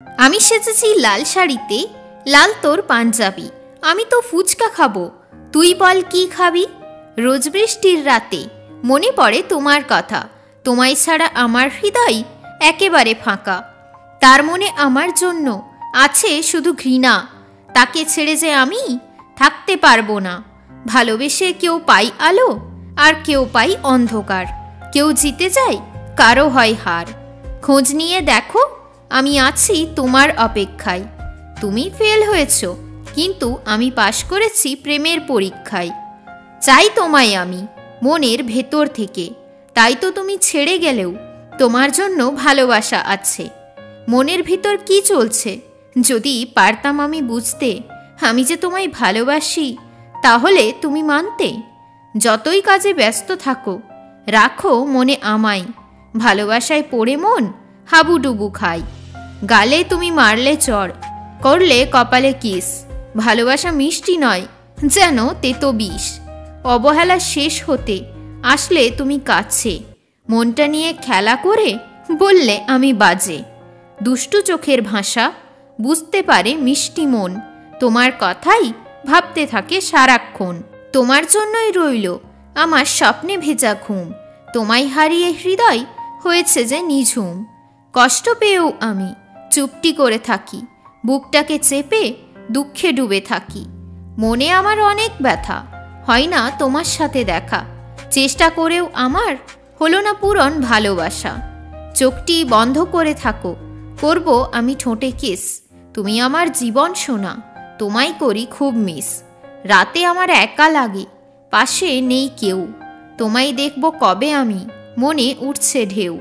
আমি সেজেছি লাল শাড়িতে, লাল তোর পাঞ্জাবি। আমি তো ফুচকা খাবো, তুই বল কি খাবি? রোজ বৃষ্টির রাতে মনে পড়ে তোমার কথা, তোমায় ছাড়া আমার হৃদয় একেবারে ফাঁকা। তার মনে আমার জন্য আছে শুধু ঘৃণা, তাকে ছেড়ে যে আমি থাকতে পারবো না। ভালোবেসে কেউ পাই আলো, আর কেউ পাই অন্ধকার। কেউ জিতে যায়, কারো হয় হার। খোঁজ নিয়ে দেখো, আমি আছি তোমার অপেক্ষায়। তুমি ফেল হয়েছ, কিন্তু আমি পাশ করেছি প্রেমের পরীক্ষায়। চাই তোমায় আমি মনের ভেতর থেকে, তাই তো তুমি ছেড়ে গেলেও তোমার জন্য ভালোবাসা আছে। মনের ভিতর কি চলছে যদি পারতাম আমি বুঝতে, আমি যে তোমায় ভালোবাসি তাহলে তুমি মানতে। যতই কাজে ব্যস্ত থাকো, রাখো মনে আমায়। ভালোবাসায় পড়ে মন হাবুডুবু খায়। গালে তুমি মারলে চড়, করলে কপালে কিস। ভালোবাসা মিষ্টি নয়, যেন তেতো বিষ। অবহেলা শেষ হতে আসলে তুমি কাছে, মনটা নিয়ে খেলা করে বললে আমি বাজে। দুষ্টু চোখের ভাষা বুঝতে পারে মিষ্টি মন, তোমার কথাই ভাবতে থাকে সারাক্ষণ। তোমার জন্যই রইল আমার স্বপ্নে ভেজা ঘুম, তোমায় হারিয়ে হৃদয় হয়েছে যে নিঝুম। কষ্ট পেয়েও আমি চুপটি করে থাকি, বুকটাকে চেপে দুঃখে ডুবে থাকি। মনে আমার অনেক ব্যথা, হয় না তোমার সাথে দেখা। চেষ্টা করেও আমার হলো না পূরণ ভালোবাসা। চোখটি বন্ধ করে থাকো, করব আমি ঠোঁটে কিস। তুমি আমার জীবন সোনা, তোমায় করি খুব মিস। রাতে আমার একা লাগে, পাশে নেই কেউ। তোমায় দেখব কবে আমি, মনে উঠছে ঢেউ।